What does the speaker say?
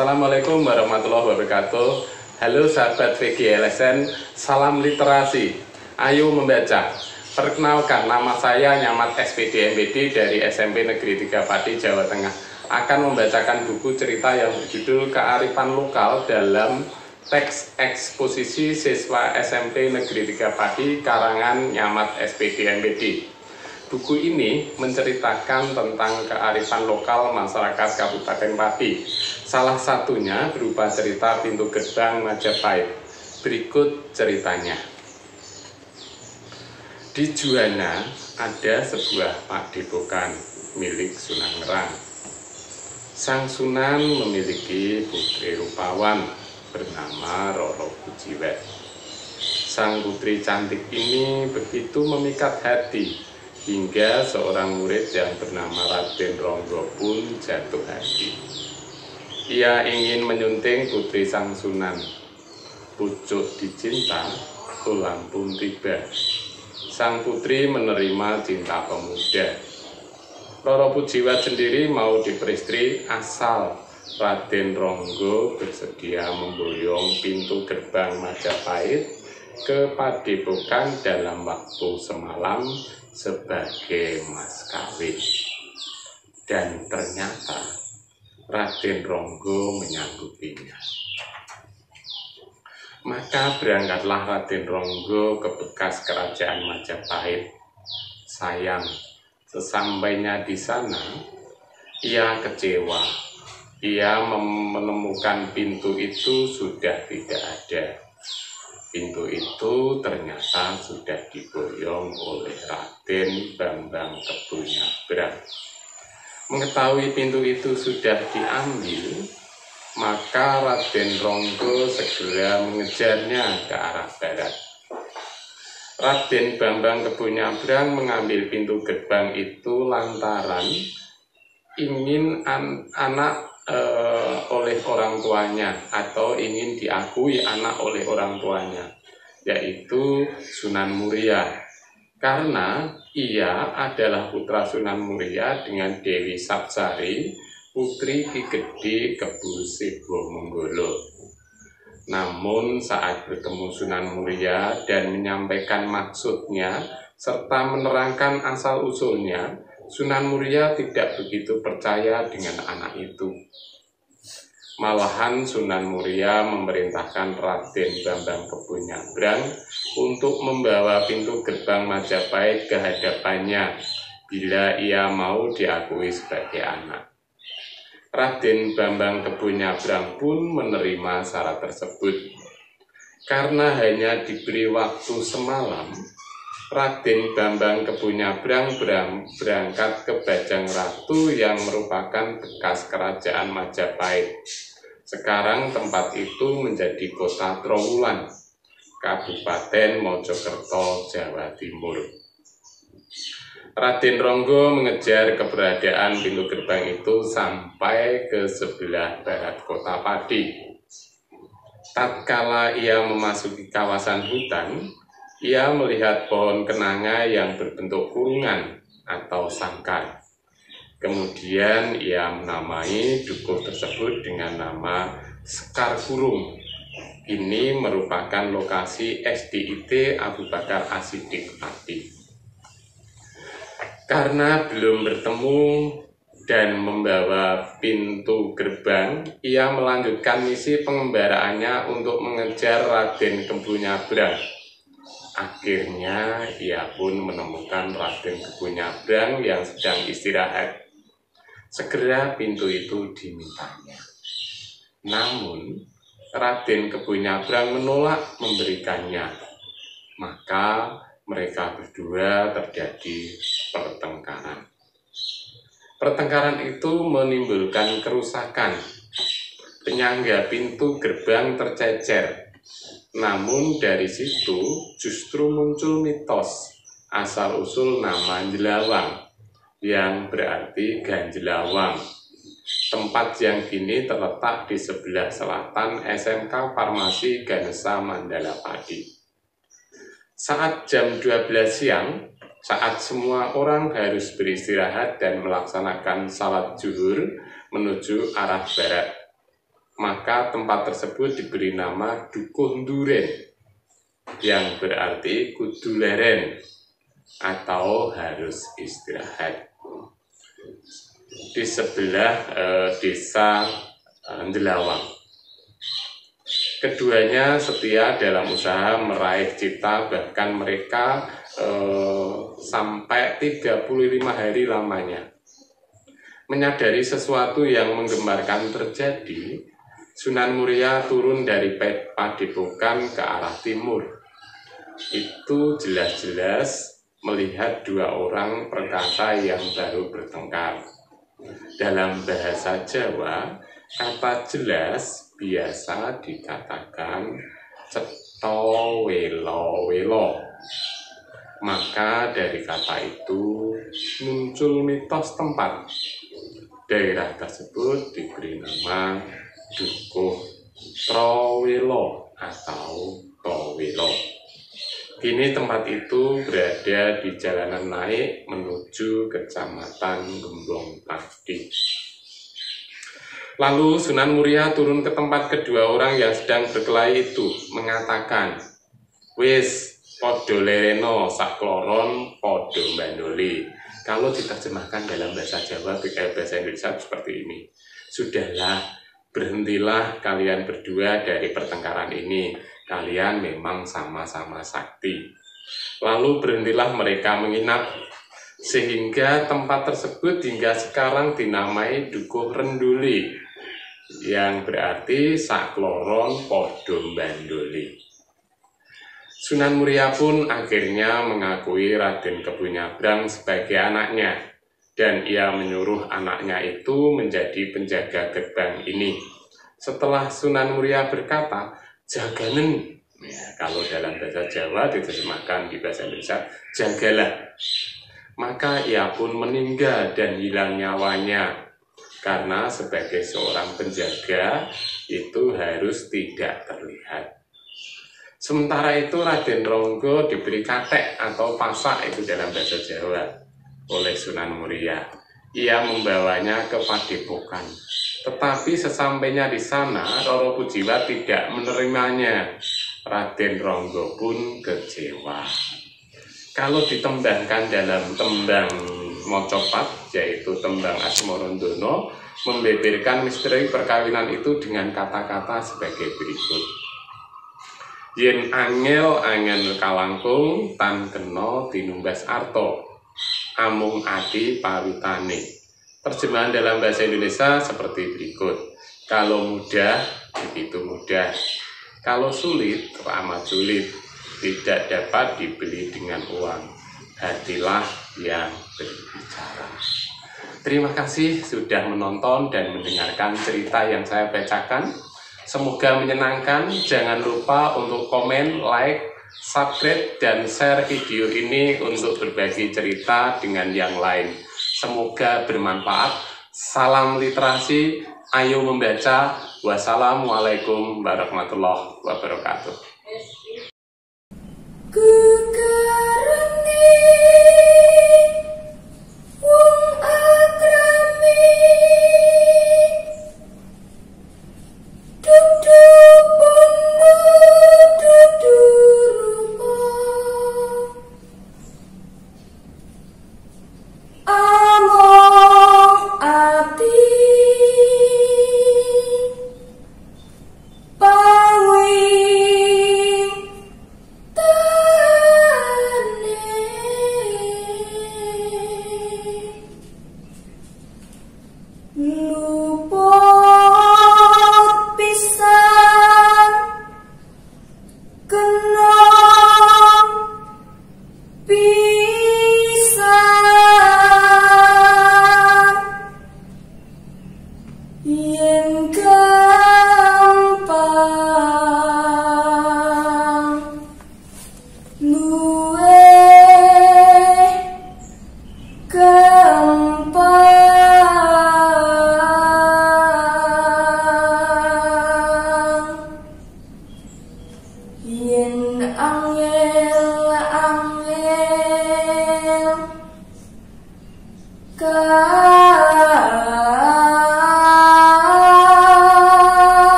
Assalamualaikum warahmatullahi wabarakatuh. Halo sahabat VGLSN, salam literasi. Ayo membaca. Perkenalkan, nama saya Nyamat SPD MPD dari SMP Negeri 3 Pati, Jawa Tengah. Akan membacakan buku cerita yang berjudul Kearifan Lokal dalam teks eksposisi siswa SMP Negeri 3 Pati karangan Nyamat SPD MPD. Buku ini menceritakan tentang kearifan lokal masyarakat Kabupaten Pati. Salah satunya berupa cerita pintu gerbang Majapahit. Berikut ceritanya. Di Juwana ada sebuah padepokan milik Sunan Ngerang. Sang Sunan memiliki putri rupawan bernama Roro Pujiwet. Sang putri cantik ini begitu memikat hati, hingga seorang murid yang bernama Raden Ronggo pun jatuh hati. Ia ingin menyunting putri sang Sunan. Pucuk dicinta, ulang pun tiba. Sang putri menerima cinta pemuda. Roro Pujiwet sendiri mau diperistri asal Raden Ronggo bersedia memboyong pintu gerbang Majapahit ke padepokan dalam waktu semalam sebagai mas kawin. Dan ternyata Raden Ronggo menyanggupinya. Maka berangkatlah Raden Ronggo ke bekas kerajaan Majapahit. Sayang, sesampainya di sana, ia kecewa. Ia menemukan pintu itu sudah tidak ada. Pintu itu ternyata sudah diboyong oleh Raden Bambang Kebunyabrang. Mengetahui pintu itu sudah diambil, maka Raden Ronggo segera mengejarnya ke arah barat. Raden Bambang Kebunyabrang mengambil pintu gerbang itu lantaran ingin anak oleh orang tuanya, atau ingin diakui anak oleh orang tuanya, yaitu Sunan Muria. Karena ia adalah putra Sunan Muria dengan Dewi Sapsari, putri Ki Gede Kebu Sebo Menggolo. Namun saat bertemu Sunan Muria dan menyampaikan maksudnya serta menerangkan asal-usulnya, Sunan Muria tidak begitu percaya dengan anak itu. Malahan Sunan Muria memerintahkan Raden Bambang Kebunyabrang untuk membawa pintu gerbang Majapahit ke hadapannya bila ia mau diakui sebagai anak. Raden Bambang Kebonyabrang pun menerima syarat tersebut. Karena hanya diberi waktu semalam, Raden Bambang Kebonyabrang berangkat ke Bajangratu yang merupakan bekas kerajaan Majapahit. Sekarang tempat itu menjadi kota Trowulan, Kabupaten Mojokerto, Jawa Timur. Raden Ronggo mengejar keberadaan pintu gerbang itu sampai ke sebelah barat kota Pati. Tatkala ia memasuki kawasan hutan, ia melihat pohon kenanga yang berbentuk kurungan atau sangkar. Kemudian ia menamai dukuh tersebut dengan nama Sekar Kurung. Ini merupakan lokasi SDIT Abu Bakar As-Siddiq Pati. Karena belum bertemu dan membawa pintu gerbang, ia melanjutkan misi pengembaraannya untuk mengejar Raden Kebonyabrang. Akhirnya ia pun menemukan Raden Kebonyabrang yang sedang istirahat. Segera pintu itu dimintanya. Namun Raden Kebonyabrang menolak memberikannya. Maka mereka berdua terjadi pertengkaran. Pertengkaran itu menimbulkan kerusakan. Penyangga pintu gerbang tercecer. Namun dari situ justru muncul mitos asal-usul nama Jelawang, yang berarti Ganjelawang. Tempat yang kini terletak di sebelah selatan SMK Farmasi Ganesha Mandala Pati. Saat jam 12 siang, saat semua orang harus beristirahat dan melaksanakan salat zuhur menuju arah barat, maka tempat tersebut diberi nama Dukuh Nduren, yang berarti kudu leren atau harus istirahat. Di sebelah desa Jelawang. Keduanya setia dalam usaha meraih cita, bahkan mereka sampai 35 hari lamanya. Menyadari sesuatu yang menggemparkan terjadi, Sunan Muria turun dari Padepokan ke arah timur. Itu jelas-jelas melihat dua orang perkasa yang baru bertengkar. Dalam bahasa Jawa, kata jelas biasa dikatakan cetha welo-welo. Maka dari kata itu muncul mitos tempat. Daerah tersebut diberi nama Dukuh Trowelo atau Towelo. Kini tempat itu berada di jalanan naik menuju Kecamatan Gembong Pati. Lalu Sunan Muria turun ke tempat kedua orang yang sedang berkelahi itu, mengatakan, "Wis, podo lereno sakloron podo bandoli." Kalau diterjemahkan dalam bahasa Jawa, bahasa Indonesia seperti ini. Sudahlah, berhentilah kalian berdua dari pertengkaran ini. Kalian memang sama-sama sakti. Lalu berhentilah mereka menginap, sehingga tempat tersebut hingga sekarang dinamai Dukuh Renduli, yang berarti sakloron podo bandoli. Sunan Muria pun akhirnya mengakui Raden Kebonyabrang sebagai anaknya, dan ia menyuruh anaknya itu menjadi penjaga gerbang ini. Setelah Sunan Muria berkata, "Jaganen," ya, kalau dalam bahasa Jawa diterjemahkan di bahasa Indonesia, "jagalah," maka ia pun meninggal dan hilang nyawanya. Karena sebagai seorang penjaga itu harus tidak terlihat. Sementara itu Raden Ronggo diberi katek atau pasak, itu dalam bahasa Jawa, oleh Sunan Muria. Ia membawanya ke Padepokan. Tetapi sesampainya di sana, Roro Pujiwa tidak menerimanya. Raden Ronggo pun kecewa. Kalau ditembangkan dalam tembang Mocopat, yaitu tembang Asmarandono, membeberkan misteri perkawinan itu dengan kata-kata sebagai berikut. Yen angel angen kalangkung tan kena tinumbas arto, amung ati pawitane, Terjemahan dalam bahasa Indonesia seperti berikut. Kalau mudah, begitu mudah. Kalau sulit, amat sulit. Tidak dapat dibeli dengan uang. Hatilah yang berbicara. Terima kasih sudah menonton dan mendengarkan cerita yang saya bacakan. Semoga menyenangkan. Jangan lupa untuk komen, like, subscribe, dan share video ini untuk berbagi cerita dengan yang lain. Semoga bermanfaat. Salam literasi, ayo membaca. Wassalamualaikum warahmatullahi wabarakatuh.